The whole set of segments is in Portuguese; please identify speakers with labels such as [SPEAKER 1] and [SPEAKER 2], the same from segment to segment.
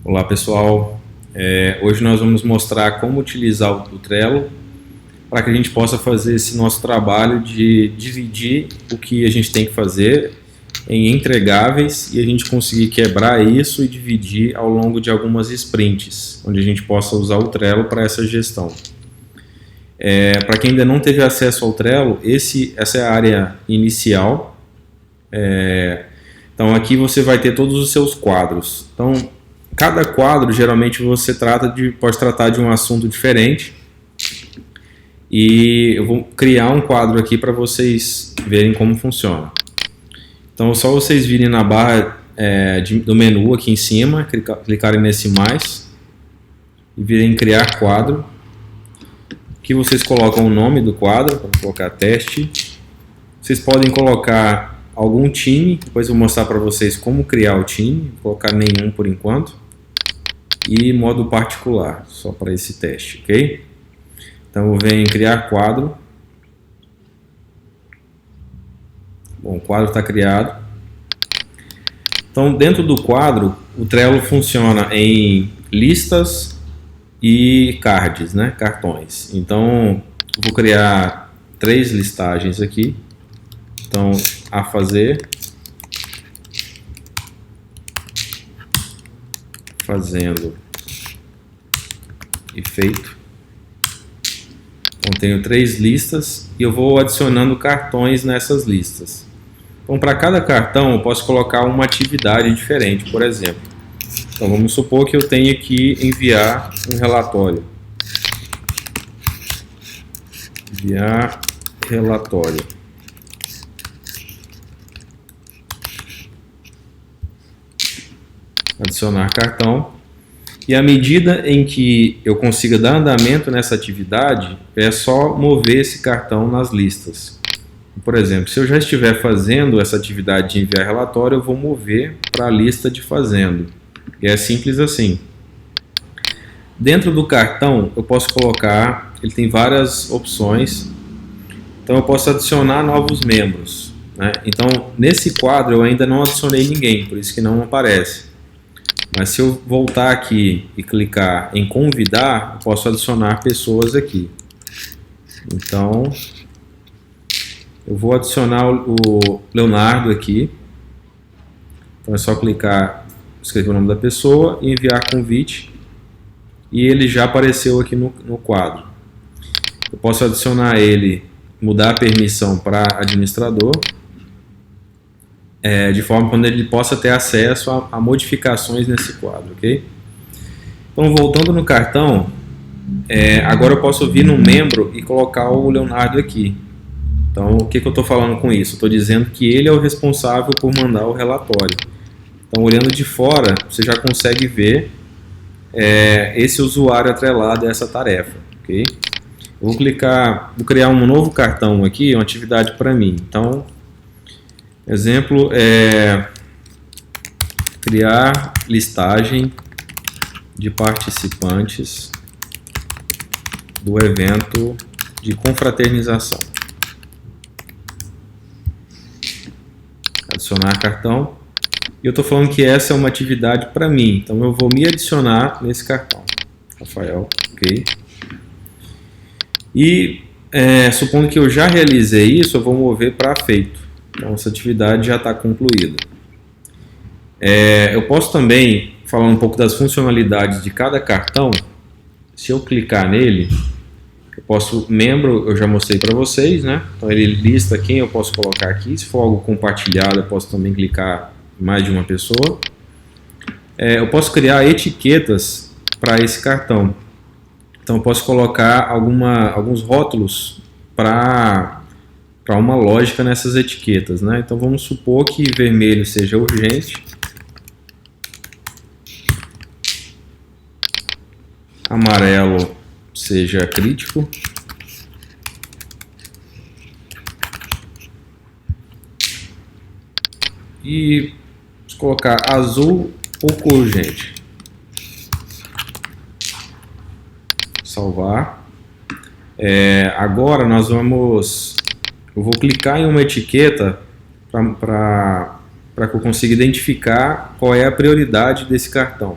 [SPEAKER 1] Olá pessoal, hoje nós vamos mostrar como utilizar o Trello para que a gente possa fazer esse nosso trabalho de dividir o que a gente tem que fazer em entregáveis e a gente conseguir quebrar isso e dividir ao longo de algumas sprints, onde a gente possa usar o Trello para essa gestão. Para quem ainda não teve acesso ao Trello, essa é a área inicial. Então aqui você vai ter todos os seus quadros. Então cada quadro geralmente você pode tratar de um assunto diferente. E eu vou criar um quadro aqui para vocês verem como funciona. Então é só vocês virem na barra do menu aqui em cima, clicarem nesse mais e virem criar quadro. Aqui vocês colocam o nome do quadro, vamos colocar teste. Vocês podem colocar algum time, depois eu vou mostrar para vocês como criar o time, vou colocar nenhum por enquanto. E modo particular, só para esse teste, ok? Então eu venho em criar quadro. Bom, o quadro está criado. Então dentro do quadro, o Trello funciona em listas e cards, né? Cartões. Então eu vou criar 3 listagens aqui. Então a fazer, fazendo e feito. Então tenho 3 listas e eu vou adicionando cartões nessas listas. Então para cada cartão eu posso colocar uma atividade diferente, por exemplo. Então vamos supor que eu tenha que enviar um relatório. Enviar relatório. Adicionar cartão. E à medida em que eu consiga dar andamento nessa atividade, é só mover esse cartão nas listas. Por exemplo, se eu já estiver fazendo essa atividade de enviar relatório, eu vou mover para a lista de fazendo. E é simples assim. Dentro do cartão, eu posso colocar, ele tem várias opções. Então eu posso adicionar novos membros, né? Então nesse quadro eu ainda não adicionei ninguém, por isso que não aparece. Mas se eu voltar aqui e clicar em convidar, eu posso adicionar pessoas aqui. Então, eu vou adicionar o Leonardo aqui. Então é só clicar, escrever o nome da pessoa e enviar convite. E ele já apareceu aqui no quadro. Eu posso adicionar ele, mudar a permissão para administrador. De forma que ele possa ter acesso a modificações nesse quadro, ok? Então, voltando no cartão, agora eu posso vir no membro e colocar o Leonardo aqui. Então, o que eu estou falando com isso? Estou dizendo que ele é o responsável por mandar o relatório. Então, olhando de fora, você já consegue ver esse usuário atrelado a essa tarefa, ok? Eu vou criar um novo cartão aqui, uma atividade para mim. Então, exemplo é criar listagem de participantes do evento de confraternização. Adicionar cartão. E eu estou falando que essa é uma atividade para mim, então eu vou me adicionar nesse cartão. Rafael, ok. E supondo que eu já realizei isso, eu vou mover para feito. Então essa atividade já está concluída. Eu posso também falar um pouco das funcionalidades de cada cartão. Se eu clicar nele, eu posso, membro, eu já mostrei para vocês, né? Então ele lista quem eu posso colocar aqui. Se for algo compartilhado, eu posso também clicar em mais de uma pessoa. Eu posso criar etiquetas para esse cartão. Então eu posso colocar alguns rótulos para uma lógica nessas etiquetas, né? Então vamos supor que vermelho seja urgente, amarelo seja crítico, e vamos colocar azul pouco urgente. Salvar. Agora eu vou clicar em uma etiqueta para que eu consiga identificar qual é a prioridade desse cartão.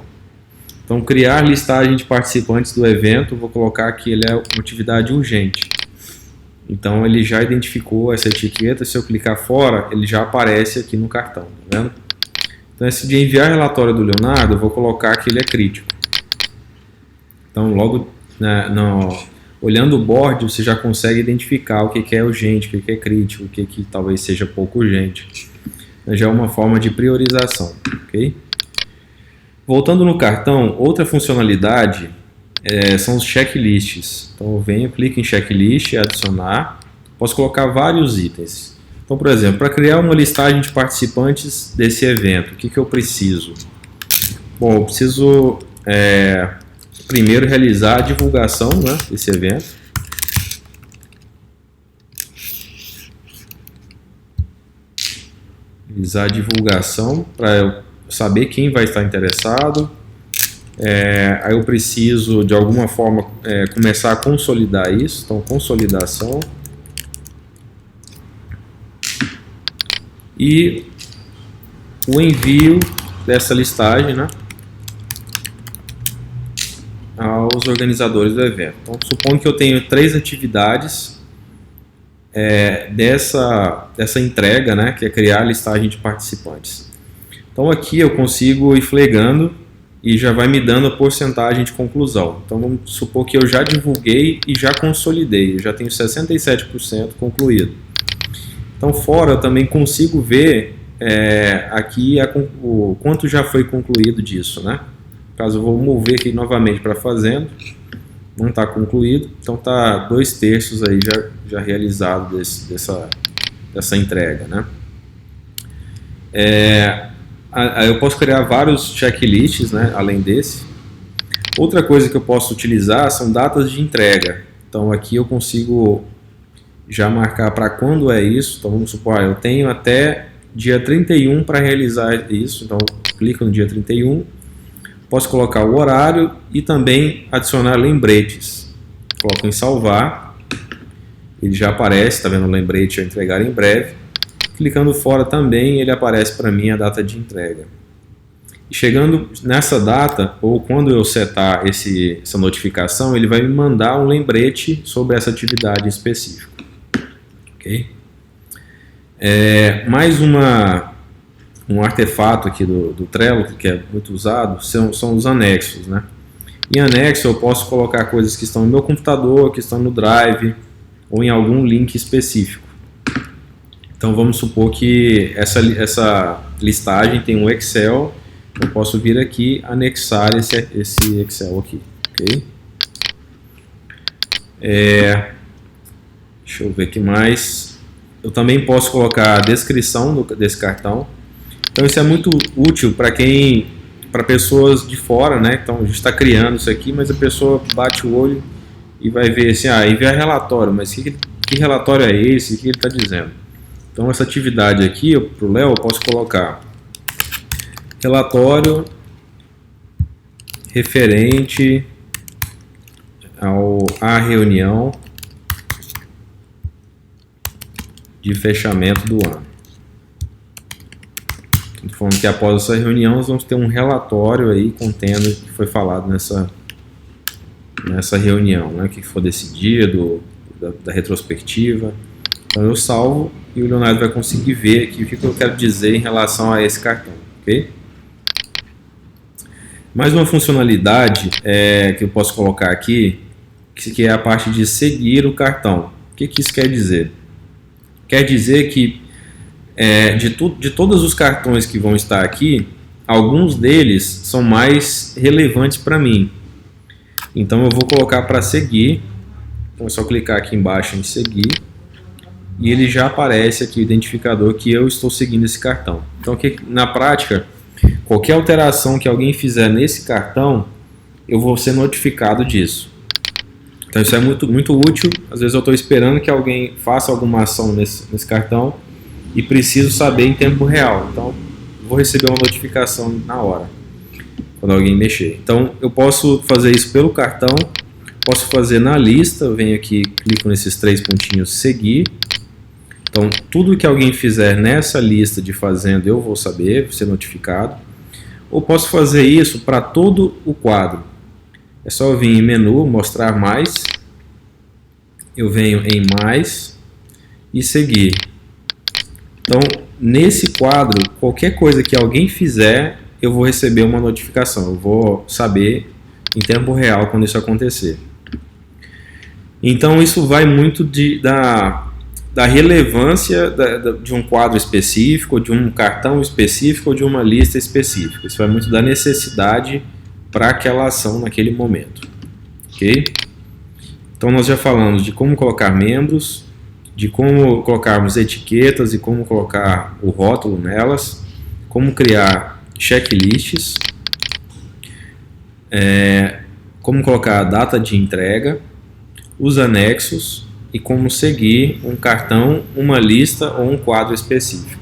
[SPEAKER 1] Então, criar listagem de participantes do evento, vou colocar que ele é uma atividade urgente. Então, ele já identificou essa etiqueta, se eu clicar fora, ele já aparece aqui no cartão, tá vendo? Então, esse de enviar relatório do Leonardo, eu vou colocar que ele é crítico. Então, logo olhando o board, você já consegue identificar o que é urgente, o que é crítico, o que talvez seja pouco urgente. Já é uma forma de priorização, ok? Voltando no cartão, outra funcionalidade são os checklists. Então eu venho, clico em checklist, adicionar, posso colocar vários itens. Então, por exemplo, para criar uma listagem de participantes desse evento, o que eu preciso? Bom, eu preciso primeiro realizar a divulgação, né, desse evento. Realizar a divulgação para eu saber quem vai estar interessado. Aí eu preciso de alguma forma começar a consolidar isso, então consolidação. E o envio dessa listagem, né, aos organizadores do evento. Então, supondo que eu tenho 3 atividades dessa entrega, né, que é criar a listagem de participantes. Então aqui eu consigo ir flegando e já vai me dando a porcentagem de conclusão. Então vamos supor que eu já divulguei e já consolidei, eu já tenho 67% concluído. Então fora eu também consigo ver aqui o quanto já foi concluído disso, né? Caso eu vou mover aqui novamente para fazendo, não está concluído, então está 2/3 aí já realizado dessa entrega, né? Aí eu posso criar vários checklists, né, além desse. Outra coisa que eu posso utilizar são datas de entrega. Então aqui eu consigo já marcar para quando é isso. Então vamos supor, eu tenho até dia 31 para realizar isso. Então clico no dia 31. Posso colocar o horário e também adicionar lembretes. Coloco em salvar. Ele já aparece, está vendo o lembrete a entregar em breve. Clicando fora também, ele aparece para mim a data de entrega. E chegando nessa data, ou quando eu setar essa notificação, ele vai me mandar um lembrete sobre essa atividade específica. Ok? Mais um artefato aqui do Trello, que é muito usado, são os anexos, né? Em anexo eu posso colocar coisas que estão no meu computador, que estão no Drive, ou em algum link específico. Então vamos supor que essa listagem tem um Excel, eu posso vir aqui anexar esse Excel aqui, ok? Deixa eu ver aqui mais. Eu também posso colocar a descrição desse cartão. Então isso é muito útil para pessoas de fora, né? Então a gente está criando isso aqui, mas a pessoa bate o olho e vai ver assim, enviar relatório, mas que relatório é esse? O que ele está dizendo? Então essa atividade aqui, para o Léo, eu posso colocar relatório referente à reunião de fechamento do ano. Estou falando que após essa reunião nós vamos ter um relatório aí contendo o que foi falado nessa reunião, né, que for decidido, da retrospectiva. Então eu salvo e o Leonardo vai conseguir ver aqui o que eu quero dizer em relação a esse cartão, ok? Mais uma funcionalidade que eu posso colocar aqui, que é a parte de seguir o cartão. O que isso quer dizer? Quer dizer que de todos os cartões que vão estar aqui, alguns deles são mais relevantes para mim. Então eu vou colocar para seguir. Então é só clicar aqui embaixo em seguir. E ele já aparece aqui o identificador que eu estou seguindo esse cartão. Então na prática, qualquer alteração que alguém fizer nesse cartão, eu vou ser notificado disso. Então isso é muito, muito útil. Às vezes eu estou esperando que alguém faça alguma ação nesse cartão e preciso saber em tempo real. Então vou receber uma notificação na hora, quando alguém mexer. Então eu posso fazer isso pelo cartão, posso fazer na lista. Eu venho aqui, clico nesses 3 pontinhos, seguir. Então tudo que alguém fizer nessa lista de fazenda eu vou saber, vou ser notificado. ou posso fazer isso para todo o quadro. É só eu vir em menu, mostrar mais, eu venho em mais e seguir. Então, nesse quadro, qualquer coisa que alguém fizer, eu vou receber uma notificação, eu vou saber em tempo real quando isso acontecer. Então, isso vai muito da relevância de um quadro específico, de um cartão específico ou de uma lista específica. Isso vai muito da necessidade para aquela ação naquele momento. Ok? Então, nós já falamos de como colocar membros, de como colocarmos etiquetas e como colocar o rótulo nelas, como criar checklists, como colocar a data de entrega, os anexos e como seguir um cartão, uma lista ou um quadro específico.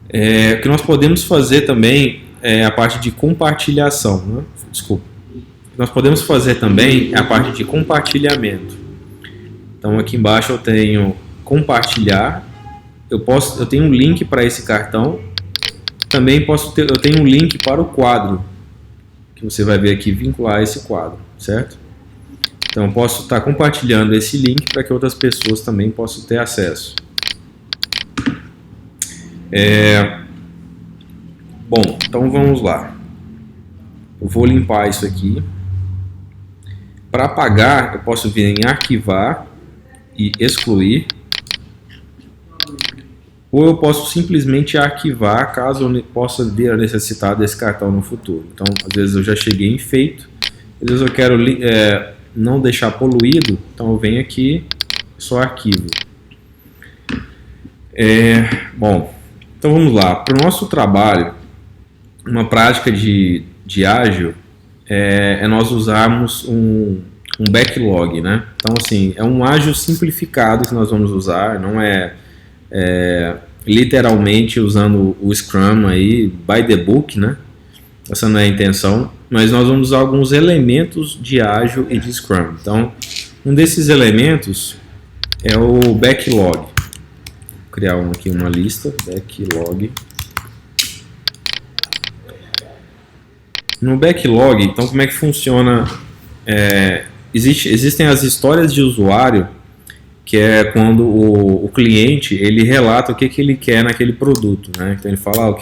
[SPEAKER 1] O que nós podemos fazer também é a parte de compartilhação, né? Desculpa. O que nós podemos fazer também é a parte de compartilhamento. Então aqui embaixo eu tenho compartilhar, eu tenho um link para esse cartão, também eu tenho um link para o quadro, que você vai ver aqui, vincular esse quadro, certo? Então eu posso estar compartilhando esse link para que outras pessoas também possam ter acesso. Bom, então vamos lá. Eu vou limpar isso aqui. Para apagar, eu posso vir em arquivar e excluir. Ou eu posso simplesmente arquivar caso eu possa vir a necessitar desse cartão no futuro. Então, às vezes eu já cheguei em feito, às vezes eu quero não deixar poluído, então eu venho aqui, só arquivo. Bom, então vamos lá. Para o nosso trabalho, uma prática de ágil é nós usarmos um backlog, né? Então, assim, é um ágil simplificado que nós vamos usar, não é literalmente usando o Scrum aí, by the book, né? Essa não é a intenção, mas nós vamos usar alguns elementos de ágil e de Scrum. Então, um desses elementos é o backlog. Vou criar aqui uma lista, backlog. No backlog, então, como é que funciona? Existem as histórias de usuário, que é quando o cliente ele relata o que ele quer naquele produto, né? Então ele fala,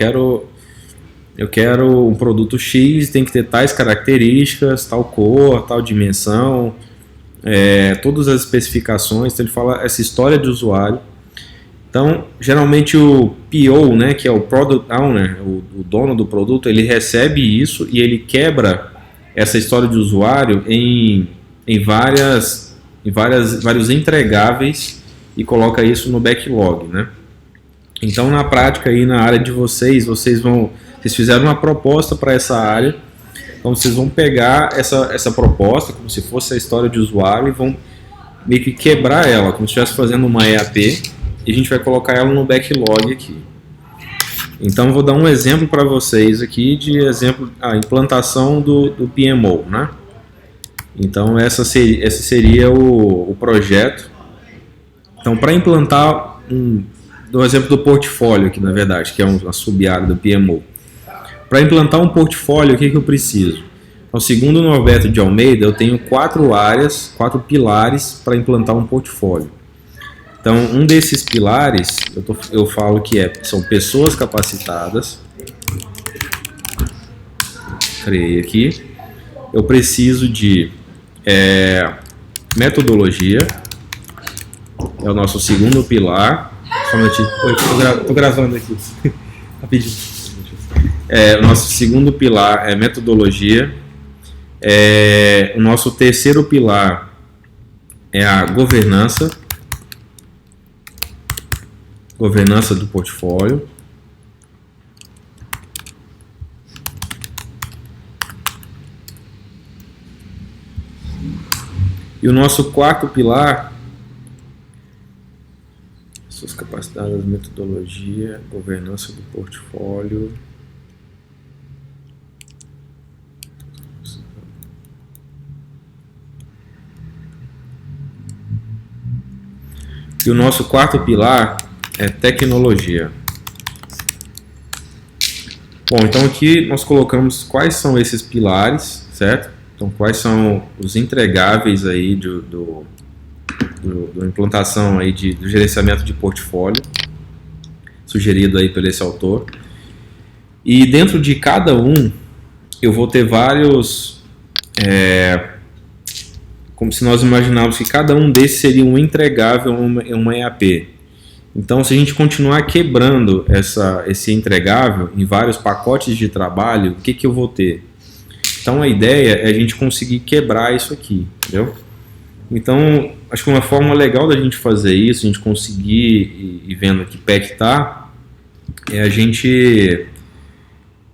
[SPEAKER 1] eu quero um produto X, tem que ter tais características, tal cor, tal dimensão, todas as especificações. Então ele fala essa história de usuário. Então, geralmente o PO, né, que é o Product Owner, o dono do produto, ele recebe isso e ele quebra essa história de usuário em vários entregáveis e coloca isso no backlog, né? Então, na prática, aí na área de vocês fizeram uma proposta para essa área, então vocês vão pegar essa proposta, como se fosse a história de usuário, e vão meio que quebrar ela, como se estivesse fazendo uma EAP, e a gente vai colocar ela no backlog aqui. Então, vou dar um exemplo para vocês aqui a implantação do PMO, né? Então, esse seria o projeto. Então, para implantar do exemplo do portfólio aqui, na verdade, que é uma sub-área do PMO. Para implantar um portfólio, o que eu preciso? Então, segundo o Norberto de Almeida, eu tenho 4 pilares para implantar um portfólio. Então, um desses pilares, eu falo que são pessoas capacitadas. Criei aqui. Eu preciso de metodologia. É o nosso segundo pilar. Estou gravando aqui. Rapidinho. O nosso segundo pilar é metodologia. O nosso terceiro pilar é a governança. Governança do portfólio. E o nosso quarto pilar, suas capacidades, metodologia, governança do portfólio. E o nosso quarto pilar é tecnologia. Bom, então aqui nós colocamos quais são esses pilares, certo? Então, quais são os entregáveis aí do implantação aí do gerenciamento de portfólio, sugerido aí por esse autor. E dentro de cada um, eu vou ter vários, como se nós imaginávamos que cada um desses seria um entregável, uma EAP. Então, se a gente continuar quebrando esse entregável em vários pacotes de trabalho, o que eu vou ter? Então, a ideia é a gente conseguir quebrar isso aqui, entendeu? Então, acho que uma forma legal da gente fazer isso, a gente conseguir ir vendo que pé que tá, é a gente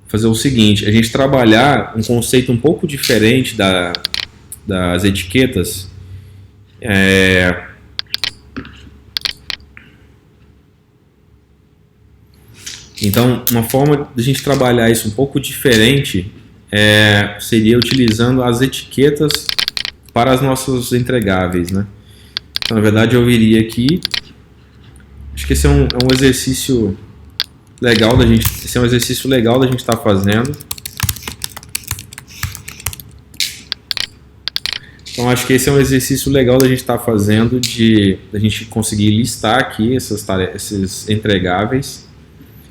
[SPEAKER 1] fazer o seguinte, a gente trabalhar um conceito um pouco diferente das etiquetas. Então, uma forma de a gente trabalhar isso um pouco diferente seria utilizando as etiquetas para os nossos entregáveis, né? Então, na verdade, eu viria aqui. Acho que esse é um exercício legal da gente. Esse é um exercício legal da gente estar fazendo. Então, acho que esse é um exercício legal da gente estar fazendo da gente conseguir listar aqui esses entregáveis.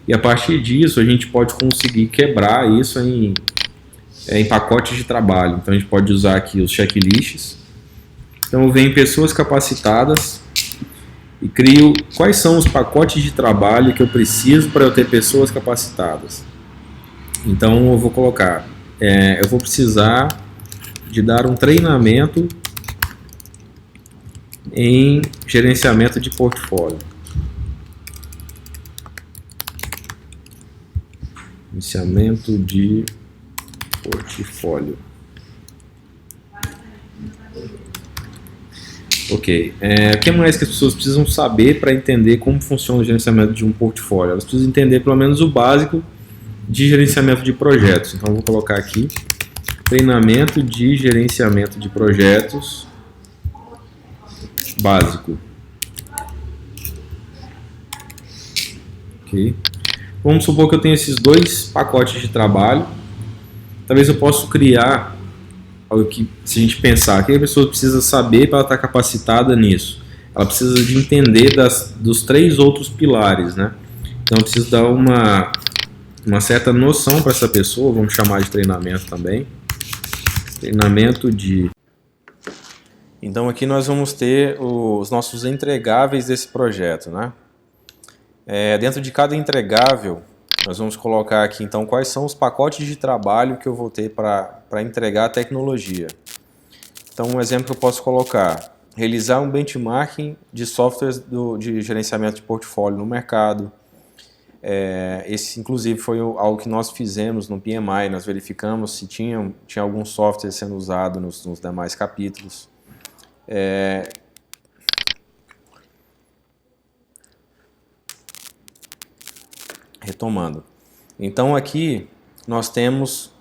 [SPEAKER 1] E a partir disso, a gente pode conseguir quebrar isso em pacotes de trabalho. Então, a gente pode usar aqui os checklists. Então, eu venho em pessoas capacitadas e crio quais são os pacotes de trabalho que eu preciso para eu ter pessoas capacitadas. Então, eu vou colocar, eu vou precisar de dar um treinamento em gerenciamento de portfólio. Gerenciamento de portfólio. Ok. O que mais que as pessoas precisam saber para entender como funciona o gerenciamento de um portfólio? Elas precisam entender pelo menos o básico de gerenciamento de projetos. Então, eu vou colocar aqui treinamento de gerenciamento de projetos básico. Ok. Vamos supor que eu tenho esses dois pacotes de trabalho. Talvez eu possa criar algo que, se a gente pensar, o que a pessoa precisa saber para ela estar capacitada nisso? Ela precisa de entender dos três outros pilares, né? Então, eu preciso dar uma certa noção para essa pessoa, vamos chamar de treinamento também. Treinamento de... Então, aqui nós vamos ter os nossos entregáveis desse projeto, né? Dentro de cada entregável, nós vamos colocar aqui, então, quais são os pacotes de trabalho que eu vou ter para entregar a tecnologia. Então, um exemplo que eu posso colocar, realizar um benchmarking de softwares de gerenciamento de portfólio no mercado. Esse, inclusive, foi algo que nós fizemos no PMI, nós verificamos se tinha algum software sendo usado nos demais capítulos. Retomando. Então, aqui nós temos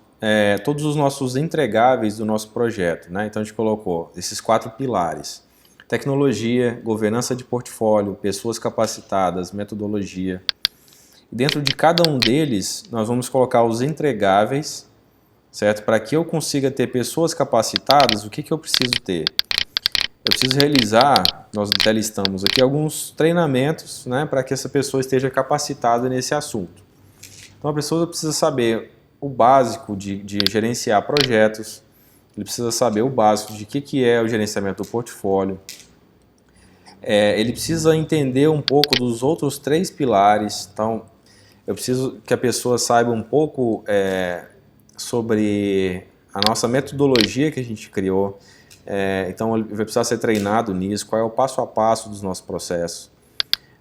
[SPEAKER 1] todos os nossos entregáveis do nosso projeto, né? Então, a gente colocou esses 4 pilares: tecnologia, governança de portfólio, pessoas capacitadas, metodologia. Dentro de cada um deles, nós vamos colocar os entregáveis, certo? Para que eu consiga ter pessoas capacitadas, o que eu preciso ter? Eu preciso realizar, nós até listamos aqui, alguns treinamentos, né, para que essa pessoa esteja capacitada nesse assunto. Então, a pessoa precisa saber o básico de gerenciar projetos, ele precisa saber o básico de que é o gerenciamento do portfólio, ele precisa entender um pouco dos outros 3 pilares. Então, eu preciso que a pessoa saiba um pouco sobre a nossa metodologia que a gente criou. Então, ele vai precisar ser treinado nisso, qual é o passo a passo dos nossos processos.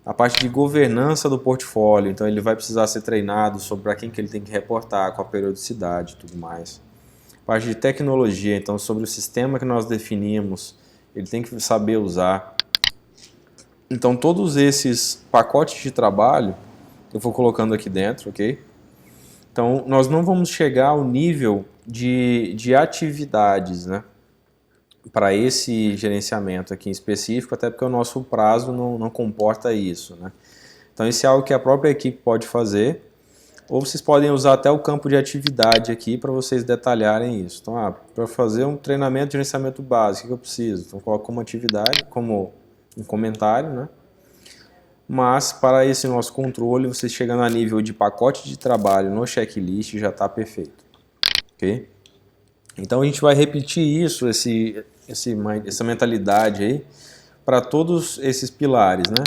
[SPEAKER 1] A parte de governança do portfólio, então ele vai precisar ser treinado sobre para quem que ele tem que reportar, com a periodicidade e tudo mais. A parte de tecnologia, então sobre o sistema que nós definimos, ele tem que saber usar. Então, todos esses pacotes de trabalho, eu vou colocando aqui dentro, ok? Então, nós não vamos chegar ao nível de atividades, né, para esse gerenciamento aqui em específico, até porque o nosso prazo não comporta isso, né? Então, isso é algo que a própria equipe pode fazer. Ou vocês podem usar até o campo de atividade aqui para vocês detalharem isso. Então, para fazer um treinamento de gerenciamento básico, o que eu preciso? Então, coloco como atividade, como um comentário, né? Mas, para esse nosso controle, vocês chegando a nível de pacote de trabalho no checklist, já está perfeito. Ok? Então, a gente vai repetir isso, essa mentalidade aí, para todos esses pilares, né?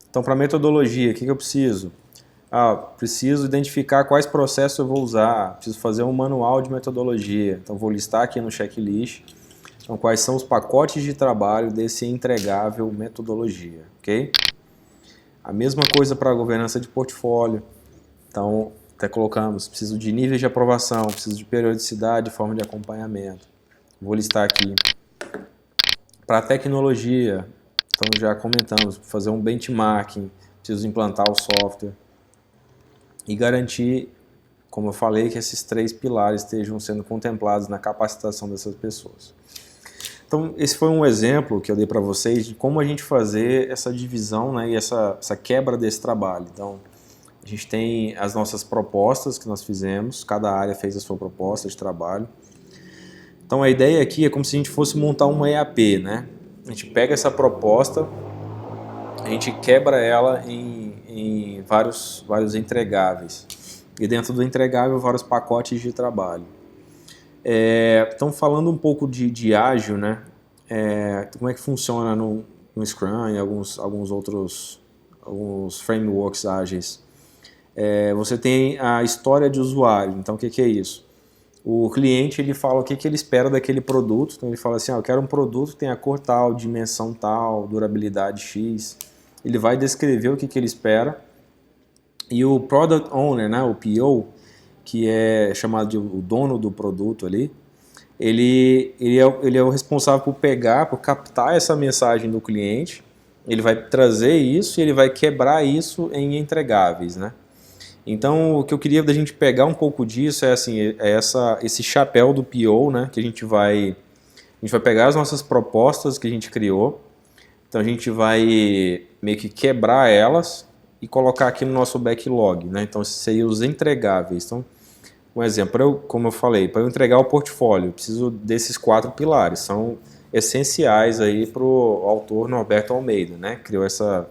[SPEAKER 1] Então, para metodologia, o que eu preciso? Preciso identificar quais processos eu vou usar, preciso fazer um manual de metodologia. Então, vou listar aqui no checklist então, quais são os pacotes de trabalho desse entregável metodologia, ok? A mesma coisa para a governança de portfólio. Então, até colocamos, preciso de níveis de aprovação, preciso de periodicidade, forma de acompanhamento. Vou listar aqui. Para a tecnologia, então já comentamos, fazer um benchmarking, preciso implantar o software. E garantir, como eu falei, que esses 3 pilares estejam sendo contemplados na capacitação dessas pessoas. Então, esse foi um exemplo que eu dei para vocês de como a gente fazer essa divisão, né, e essa quebra desse trabalho. Então, a gente tem as nossas propostas que nós fizemos, cada área fez a sua proposta de trabalho. Então, a ideia aqui é como se a gente fosse montar uma EAP, né? A gente pega essa proposta, a gente quebra ela em vários entregáveis. E dentro do entregável, vários pacotes de trabalho. Então, falando um pouco de ágil, né? Como é que funciona no Scrum e alguns outros frameworks ágeis. Você tem a história de usuário. Então, o que é isso? O cliente ele fala o que ele espera daquele produto. Então, ele fala assim, eu quero um produto que tenha cor tal, dimensão tal, durabilidade X. Ele vai descrever o que ele espera. E o Product Owner, né, o PO, que é chamado de o dono do produto ali, ele é o responsável por captar essa mensagem do cliente, ele vai trazer isso e ele vai quebrar isso em entregáveis, né? Então, o que eu queria da gente pegar um pouco disso esse chapéu do PO, né, que a gente vai pegar as nossas propostas que a gente criou, então a gente vai meio que quebrar elas e colocar aqui no nosso backlog, né? Então, esses seriam os entregáveis. Então, um exemplo, como eu falei, para eu entregar o portfólio, eu preciso desses 4 pilares, são essenciais aí para o autor Norberto Almeida, né? Criou essa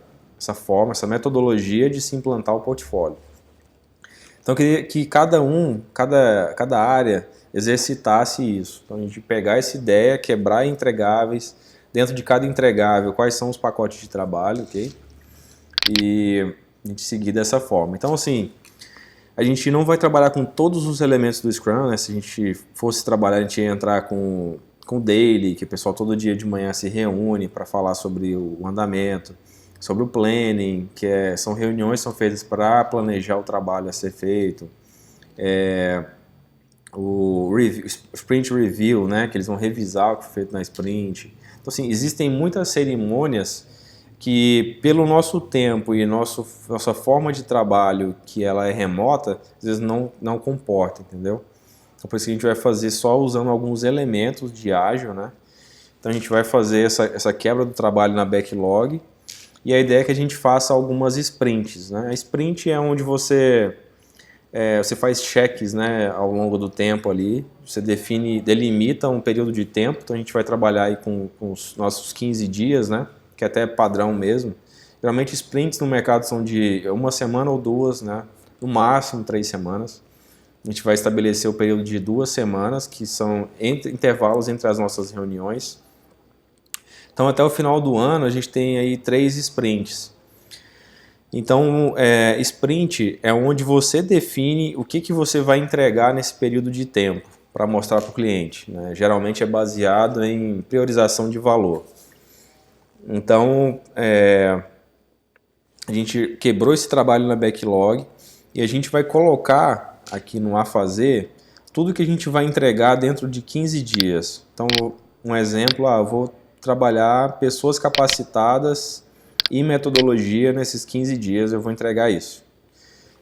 [SPEAKER 1] forma, essa metodologia de se implantar o portfólio. Então, eu queria que cada área exercitasse isso. Então, a gente pegar essa ideia, quebrar entregáveis, dentro de cada entregável, quais são os pacotes de trabalho, ok? E a gente seguir dessa forma. Então, assim, a gente não vai trabalhar com todos os elementos do Scrum, né? Se a gente fosse trabalhar, a gente ia entrar com o Daily, que o pessoal todo dia de manhã se reúne para falar sobre o andamento, sobre o Planning, que são reuniões que são feitas para planejar o trabalho a ser feito, o Sprint Review, né? Que eles vão revisar o que foi feito na Sprint. Então, assim, existem muitas cerimônias que pelo nosso tempo e nossa forma de trabalho, que ela é remota, às vezes não comporta, entendeu? Então por isso que a gente vai fazer só usando alguns elementos de ágil, né? Então a gente vai fazer essa quebra do trabalho na backlog e a ideia é que a gente faça algumas sprints, né? A sprint é onde você faz cheques, né, ao longo do tempo ali, você delimita um período de tempo, então a gente vai trabalhar aí com os nossos 15 dias, né? Que é até padrão mesmo. Geralmente sprints no mercado são de 1 semana ou 2, né? No máximo 3 semanas. A gente vai estabelecer o período de 2 semanas, que são intervalos entre as nossas reuniões. Então até o final do ano a gente tem aí 3 sprints. Então sprint é onde você define o que você vai entregar nesse período de tempo para mostrar para o cliente, né? Geralmente é baseado em priorização de valor. Então, a gente quebrou esse trabalho na backlog e a gente vai colocar aqui no A Fazer tudo que a gente vai entregar dentro de 15 dias. Então, um exemplo, eu vou trabalhar pessoas capacitadas e metodologia nesses 15 dias, eu vou entregar isso.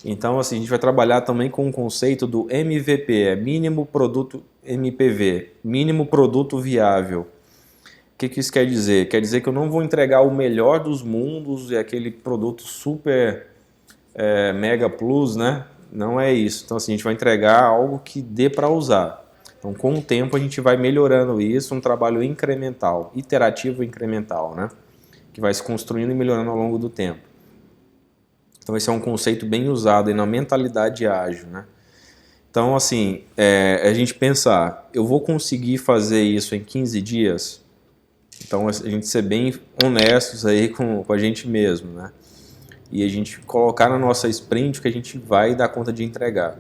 [SPEAKER 1] Então, assim, a gente vai trabalhar também com o conceito do MVP, mínimo produto MPV, mínimo produto viável. O que isso quer dizer? Quer dizer que eu não vou entregar o melhor dos mundos e aquele produto super mega plus, né? Não é isso. Então, assim, a gente vai entregar algo que dê para usar. Então, com o tempo, a gente vai melhorando isso, um trabalho incremental, iterativo incremental, né? Que vai se construindo e melhorando ao longo do tempo. Então, esse é um conceito bem usado aí na mentalidade ágil, né? Então, assim, a gente pensar, eu vou conseguir fazer isso em 15 dias? Então, a gente ser bem honestos aí com a gente mesmo, né? E a gente colocar na nossa sprint o que a gente vai dar conta de entregar.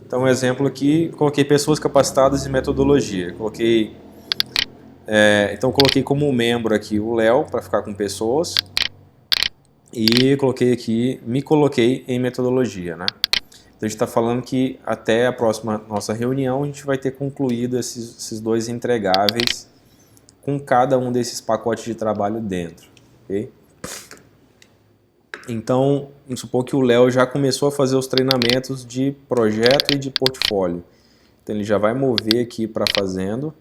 [SPEAKER 1] Então, um exemplo aqui, coloquei pessoas capacitadas em metodologia. Então, coloquei como membro aqui o Léo, para ficar com pessoas. E coloquei aqui, me coloquei em metodologia, né? Então, a gente está falando que até a próxima nossa reunião, a gente vai ter concluído esses 2 entregáveis com cada um desses pacotes de trabalho dentro, ok? Então, vamos supor que o Léo já começou a fazer os treinamentos de projeto e de portfólio. Então, ele já vai mover aqui para fazendo.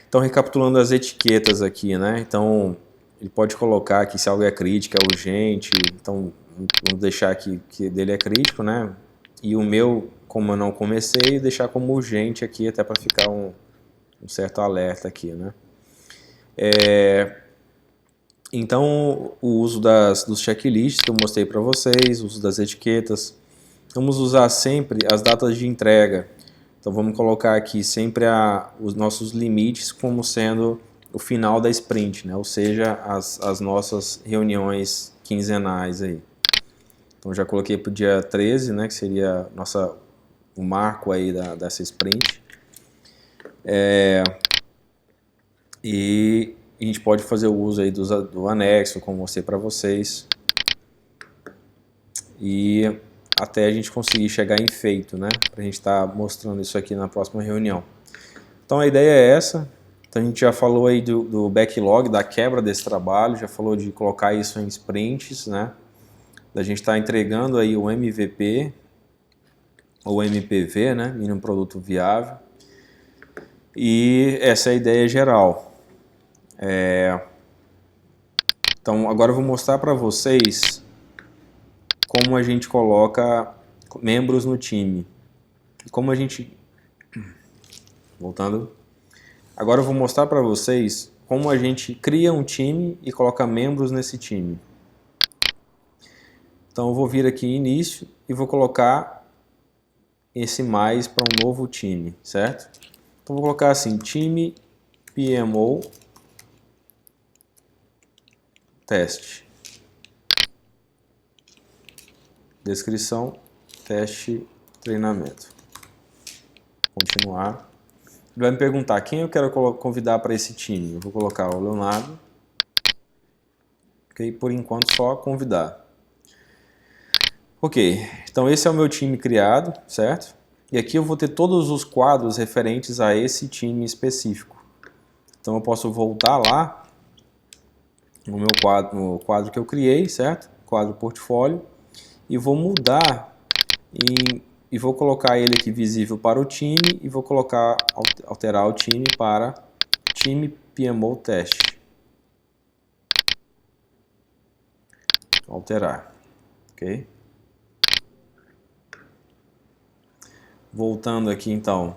[SPEAKER 1] Então, recapitulando as etiquetas aqui, né? Então, ele pode colocar aqui se algo é crítico, é urgente. Então, vamos deixar aqui que dele é crítico, né? E o meu, como eu não comecei, deixar como urgente aqui, até para ficar um certo alerta aqui, né? Então, o uso dos checklists que eu mostrei para vocês, o uso das etiquetas. Vamos usar sempre as datas de entrega. Então, vamos colocar aqui sempre os nossos limites como sendo o final da sprint, né? Ou seja, as nossas reuniões quinzenais aí. Então, já coloquei para o dia 13, né? Que seria o marco aí dessa sprint. E a gente pode fazer o uso aí do anexo, como eu mostrei para vocês. E até a gente conseguir chegar em feito, né? Para a gente estar mostrando isso aqui na próxima reunião. Então a ideia é essa. Então a gente já falou aí do backlog, da quebra desse trabalho, já falou de colocar isso em sprints, né? Da gente estar entregando aí o MVP ou MPV, né? Mínimo Produto Viável. E essa é a ideia geral. Então agora eu vou mostrar para vocês como a gente coloca membros no time. Como a gente... Voltando. Agora eu vou mostrar para vocês como a gente cria um time e coloca membros nesse time. Então eu vou vir aqui em início e vou colocar esse mais para um novo time, certo? Então vou colocar assim, time PMO teste. Descrição, teste, treinamento. Continuar. Ele vai me perguntar quem eu quero convidar para esse time. Eu vou colocar o Leonardo. Ok, por enquanto só convidar. Ok, então esse é o meu time criado, certo? E aqui eu vou ter todos os quadros referentes a esse time específico. Então eu posso voltar lá no quadro que eu criei, certo? Quadro portfólio. E vou mudar e vou colocar ele aqui visível para o time e vou alterar o time para time PMO teste. Alterar, ok? Voltando aqui então,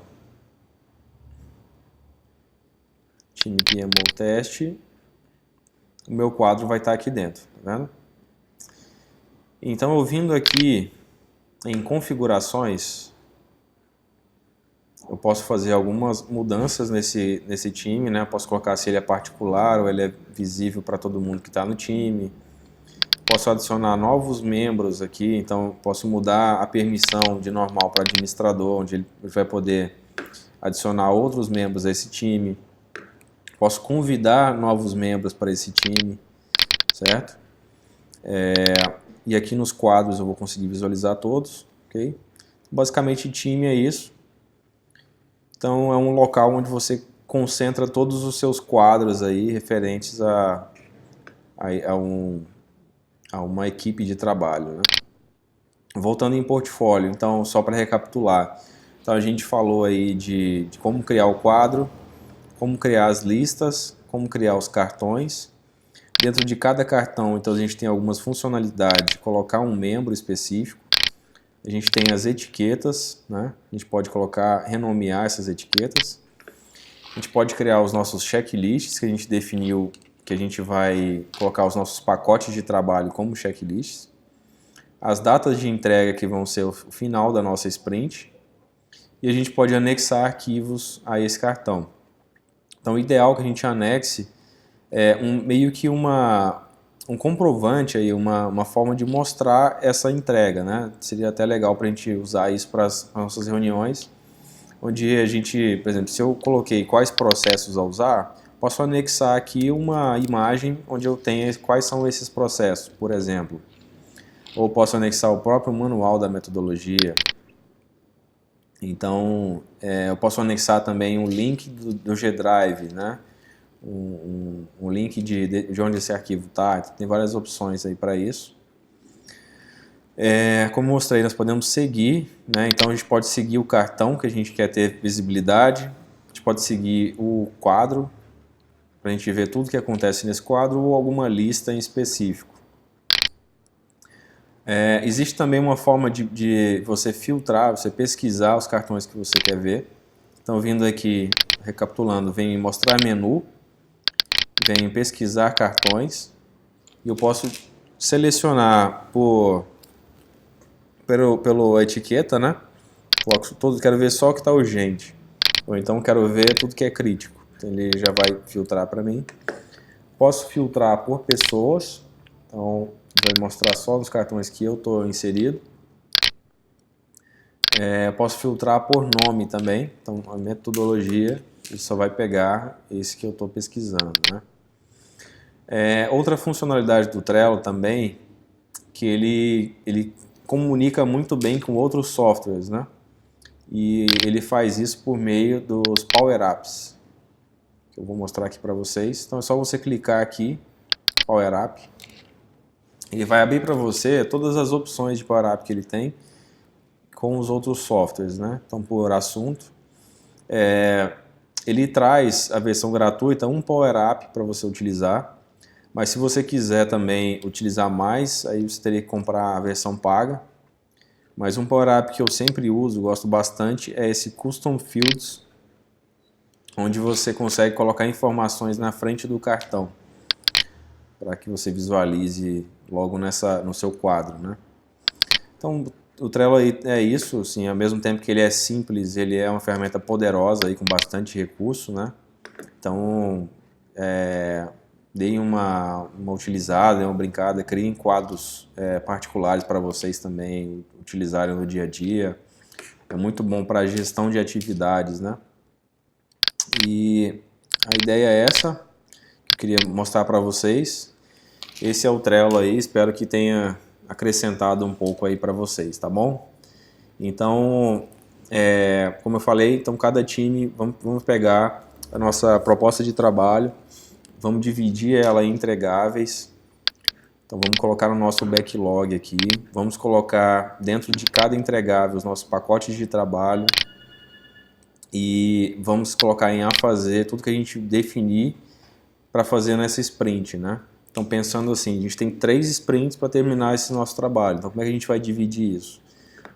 [SPEAKER 1] time PMO teste, o meu quadro vai estar aqui dentro, tá vendo? Então eu vindo aqui em configurações, eu posso fazer algumas mudanças nesse time, né? Eu posso colocar se ele é particular ou ele é visível para todo mundo que está no time. Posso adicionar novos membros aqui, então posso mudar a permissão de normal para administrador, onde ele vai poder adicionar outros membros a esse time. Posso convidar novos membros para esse time, certo? E aqui nos quadros eu vou conseguir visualizar todos, ok? Basicamente time é isso. Então é um local onde você concentra todos os seus quadros aí referentes a uma equipe de trabalho, né? Voltando em portfólio, então só para recapitular, então a gente falou aí de como criar o quadro, como criar as listas, como criar os cartões. Dentro de cada cartão, então, a gente tem algumas funcionalidades de colocar um membro específico. A gente tem as etiquetas, né? A gente pode colocar, renomear essas etiquetas. A gente pode criar os nossos checklists, que a gente definiu que a gente vai colocar os nossos pacotes de trabalho como checklists. As datas de entrega, que vão ser o final da nossa sprint. E a gente pode anexar arquivos a esse cartão. Então, o ideal é que a gente anexe meio que um comprovante, aí, uma forma de mostrar essa entrega, né? Seria até legal para a gente usar isso para as nossas reuniões, onde a gente, por exemplo, se eu coloquei quais processos a usar, posso anexar aqui uma imagem onde eu tenha quais são esses processos, por exemplo. Ou posso anexar o próprio manual da metodologia. Então, eu posso anexar também um link do G-Drive, né? Um link de onde esse arquivo está. Tem várias opções aí para isso. Como mostrei, nós podemos seguir, né? Então a gente pode seguir o cartão que a gente quer ter visibilidade, a gente pode seguir o quadro, para a gente ver tudo que acontece nesse quadro, ou alguma lista em específico. Existe também uma forma de você filtrar, você pesquisar os cartões que você quer ver. Então, vindo aqui, recapitulando, vem mostrar menu, vem pesquisar cartões, e eu posso selecionar pela etiqueta, né? Quero ver só o que está urgente, ou então quero ver tudo que é crítico. Então, ele já vai filtrar para mim. Posso filtrar por pessoas, então vai mostrar só os cartões que eu estou inserido. Posso filtrar por nome também, então a metodologia ele só vai pegar esse que eu estou pesquisando, né? Outra funcionalidade do Trello também, que ele comunica muito bem com outros softwares, né? E ele faz isso por meio dos Power Apps, que eu vou mostrar aqui para vocês. Então é só você clicar aqui, Power App. Ele vai abrir para você todas as opções de Power App que ele tem com os outros softwares, né? Então, por assunto, ele traz a versão gratuita, um Power App para você utilizar, mas se você quiser também utilizar mais, aí você teria que comprar a versão paga. Mas um Power App que eu sempre uso, gosto bastante, é esse Custom Fields, onde você consegue colocar informações na frente do cartão, para que você visualize logo no seu quadro, né? Então, o Trello é isso, assim, ao mesmo tempo que ele é simples, ele é uma ferramenta poderosa aí, com bastante recurso, né? Então, deem uma utilizada, deem uma brincada, criem quadros particulares para vocês também utilizarem no dia a dia. É muito bom para a gestão de atividades, né? E a ideia é essa, que eu queria mostrar para vocês. Esse é o Trello aí, espero que tenha acrescentado um pouco aí para vocês, tá bom? Então, como eu falei, então cada time, vamos pegar a nossa proposta de trabalho, vamos dividir ela em entregáveis. Então vamos colocar no nosso backlog aqui, vamos colocar dentro de cada entregável os nossos pacotes de trabalho e vamos colocar em a fazer tudo que a gente definir para fazer nessa sprint, né? Então, pensando assim, a gente tem 3 sprints para terminar esse nosso trabalho. Então, como é que a gente vai dividir isso?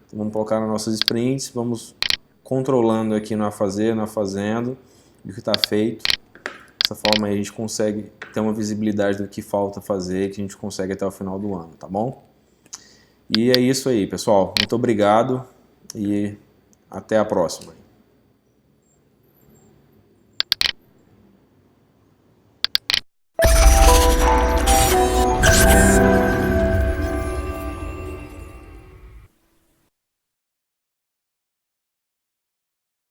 [SPEAKER 1] Então, vamos colocar nas nossas sprints, vamos controlando aqui no a fazer, no fazendo, o que está feito. Dessa forma, aí, a gente consegue ter uma visibilidade do que falta fazer, que a gente consegue até o final do ano, tá bom? E é isso aí, pessoal. Muito obrigado e até a próxima.